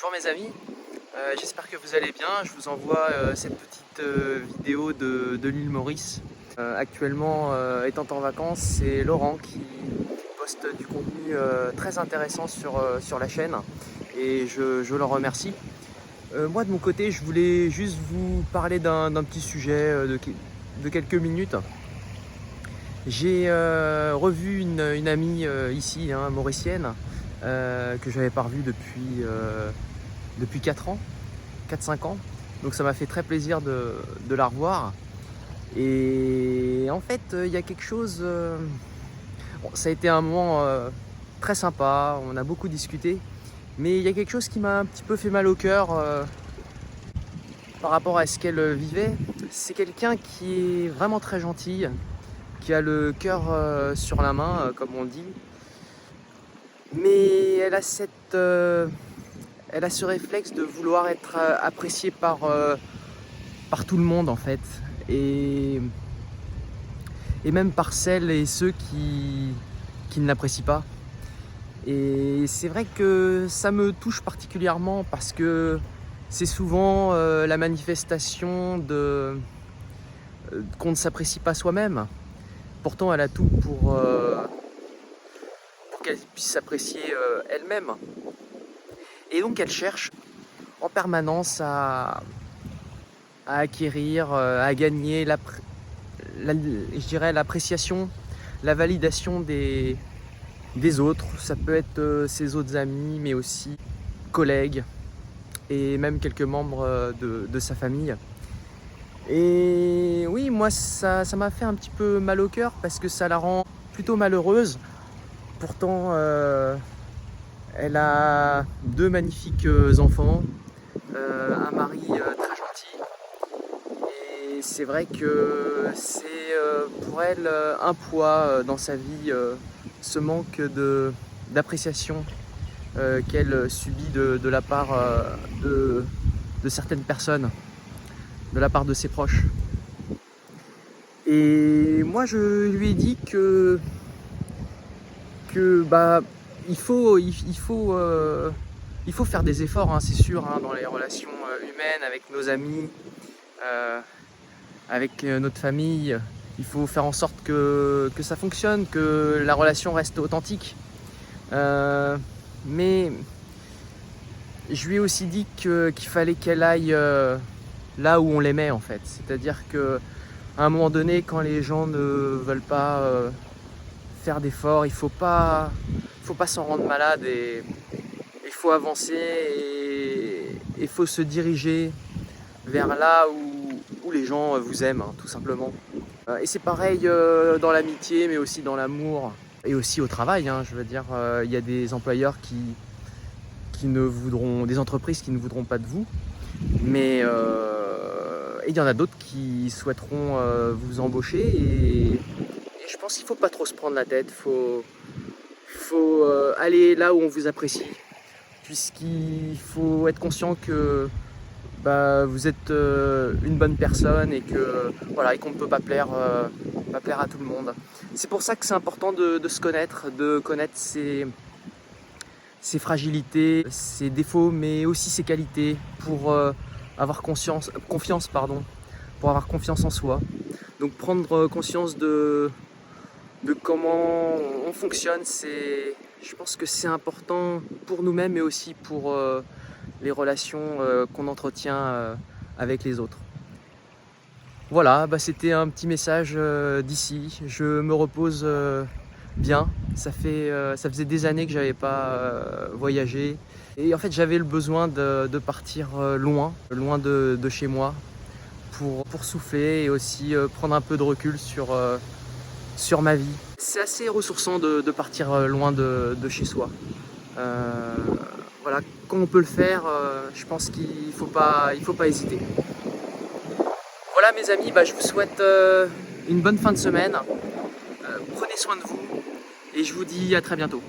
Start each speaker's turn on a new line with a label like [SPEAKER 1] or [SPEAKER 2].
[SPEAKER 1] Bonjour mes amis, j'espère que vous allez bien. Je vous envoie cette petite vidéo de l'île Maurice. Actuellement, étant en vacances, c'est Laurent qui poste du contenu très intéressant sur la chaîne et je le remercie. Moi de mon côté, je voulais juste vous parler d'un petit sujet de quelques minutes. J'ai revu une amie ici, mauricienne, que j'avais pas revue depuis 4 ans, 4-5 ans. Donc ça m'a fait très plaisir de la revoir. Et en fait, il y a quelque chose... bon, ça a été un moment très sympa, on a beaucoup discuté. Mais il y a quelque chose qui m'a un petit peu fait mal au cœur par rapport à ce qu'elle vivait. C'est quelqu'un qui est vraiment très gentil, qui a le cœur sur la main, comme on dit. Mais elle a elle a ce réflexe de vouloir être appréciée par tout le monde en fait. Et même par celles et ceux qui ne l'apprécient pas. Et c'est vrai que ça me touche particulièrement parce que c'est souvent la manifestation qu'on ne s'apprécie pas soi-même. Pourtant, elle a tout pour qu'elle puisse s'apprécier elle-même. Et donc, elle cherche en permanence à acquérir, à gagner je dirais l'appréciation, la validation des autres. Ça peut être ses autres amis, mais aussi collègues et même quelques membres de sa famille. Et oui, moi ça m'a fait un petit peu mal au cœur parce que ça la rend plutôt malheureuse. Pourtant, elle a 2 magnifiques enfants, un mari très gentil. Et c'est vrai que c'est pour elle un poids dans sa vie, ce manque d'appréciation qu'elle subit de la part de certaines personnes, de la part de ses proches. Et moi je lui ai dit que bah il faut faire des efforts, c'est sûr, dans les relations humaines, avec nos amis, avec notre famille. Il faut faire en sorte que ça fonctionne, que la relation reste authentique. Mais je lui ai aussi dit qu'il fallait qu'elle aille là où on l'aimait en fait. C'est-à-dire qu'à un moment donné, quand les gens ne veulent pas faire d'efforts, il faut pas s'en rendre malade et il faut avancer et il faut se diriger vers là où les gens vous aiment, tout simplement. Et c'est pareil dans l'amitié, mais aussi dans l'amour et aussi au travail. Je veux dire, il y a des employeurs qui ne voudront, des entreprises qui ne voudront pas de vous, mais il y en a d'autres qui souhaiteront vous embaucher et je pense qu'il ne faut pas trop se prendre la tête. Faut aller là où on vous apprécie, puisqu'il faut être conscient que vous êtes une bonne personne et que voilà, et qu'on ne peut pas plaire à tout le monde. C'est pour ça que c'est important de se connaître, de connaître ses fragilités, ses défauts, mais aussi ses qualités pour avoir confiance, pour avoir confiance en soi. Donc prendre conscience de comment on fonctionne, je pense que c'est important pour nous-mêmes et aussi pour les relations qu'on entretient avec les autres. Voilà, c'était un petit message d'ici. Je me repose bien. Ça faisait des années que j'avais pas voyagé. Et en fait, j'avais le besoin de partir loin de chez moi pour souffler et aussi prendre un peu de recul sur ma vie. C'est assez ressourçant de partir loin de chez soi. Voilà, quand on peut le faire, je pense qu'il faut pas hésiter. Voilà mes amis, je vous souhaite une bonne fin de semaine. Prenez soin de vous et je vous dis à très bientôt.